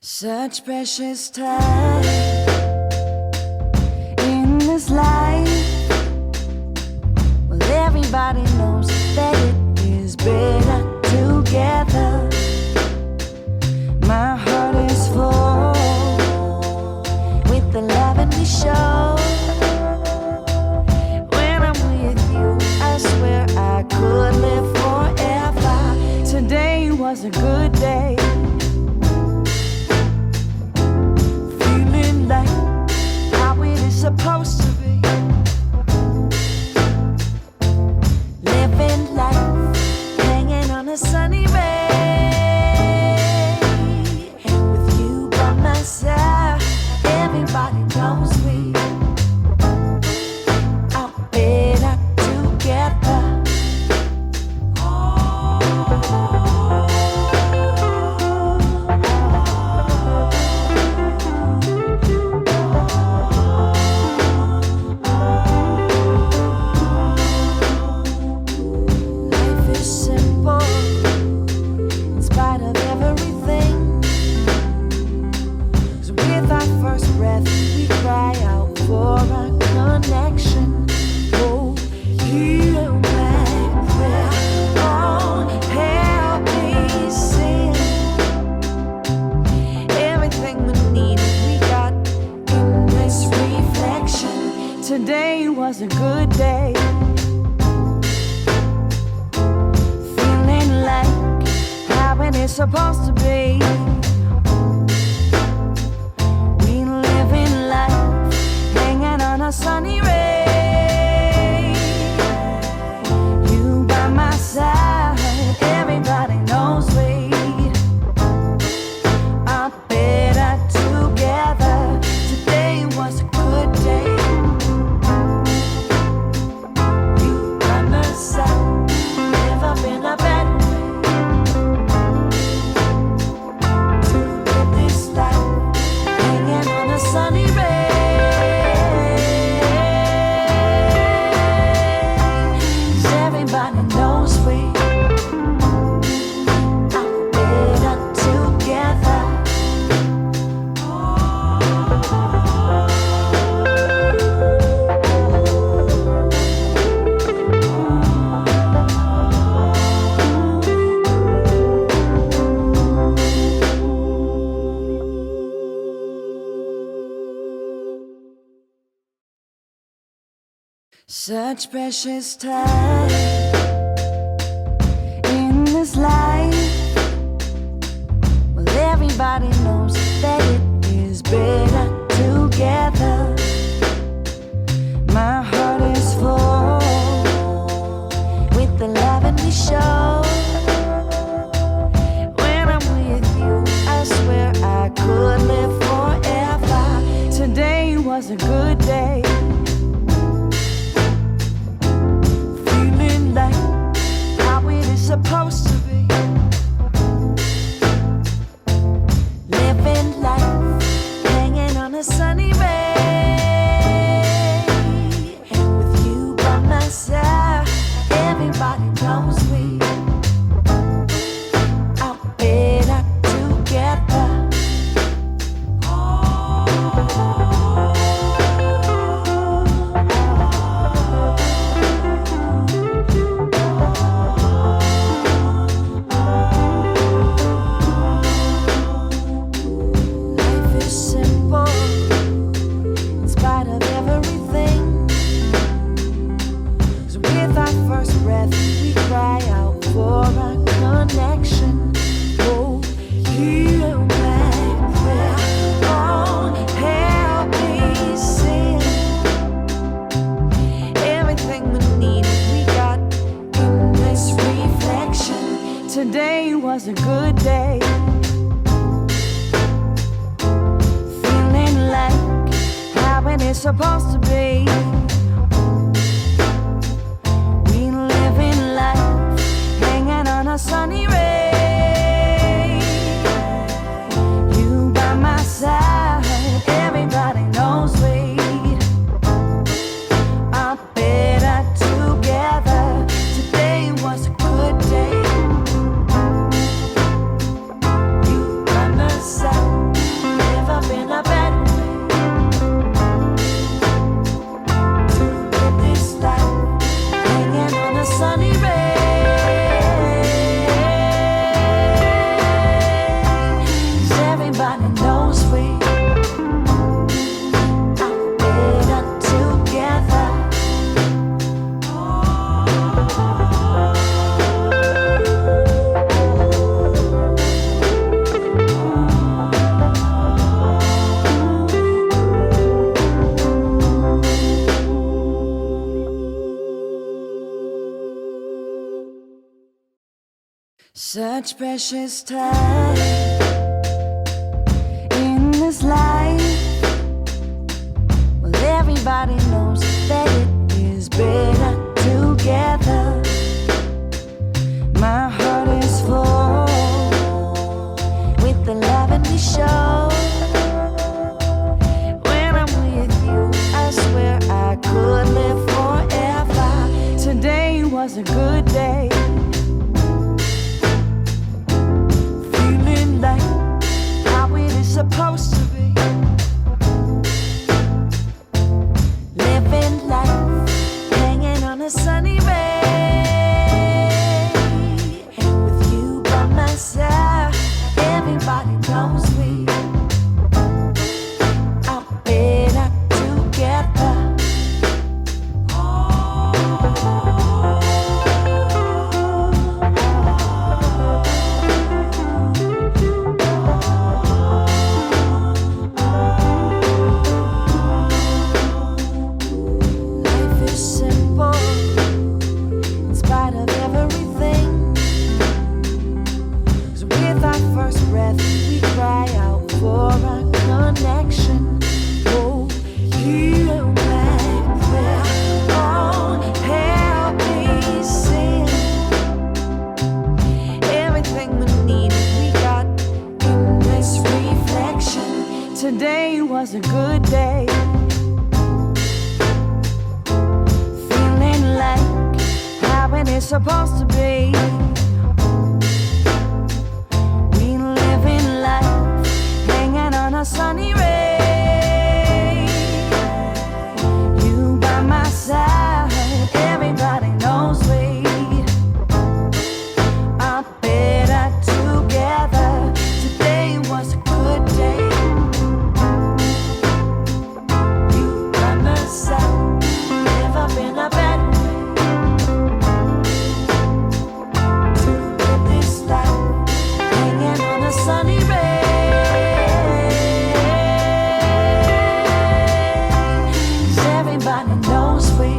Such precious time in this life. Well, everybody knows that it is better together. My heart is full with the love and we show. When I'm with you, I swear I could live forever. Today was a good day. Supposed to be living life, hanging on a sunny ray. With you by my side, everybody knows we are better together. Today was a good day. Feeling like how it is supposed to be. We living life, hanging on a sunny ray. You by my side, everybody knows we are better together. Today was a good day. Such precious time in this life. Well, everybody knows that it is better together. My heart is full with the love and we show. When I'm with you, I swear I could live forever. Today was a good day. Supposed to be living life, hanging on a sunny ray. With you by my side, everybody knows we are better together. Today was a good day. Feeling like how it is supposed to be. We living life, hanging on a sunny ray. You by my side, everybody knows we are better together. Today was a good day. You by my side. Such precious time in this life. Well, everybody knows that it is better together. My heart is full with the love and we show. When I'm with you, I swear I could live forever. Today was a good day. Feeling like how it is supposed to be. Living life, hanging on a sunny ray. With you by my side, everybody knows we are better together. Life is simple in spite of everything. 'Cause with our first breath, we cry out for a connection. Oh, heal my prayer. Oh, help me sing. Everything we needed, we got in this reflection. Today was a good day. Feeling like how it is supposed to be. We live in life, hanging on a sunny ray. You by my side, everybody knows we are better together. Today was a good day. You by my side, never been a bad way to live this life, hanging on a sunny ray. 'Cause everybody knows we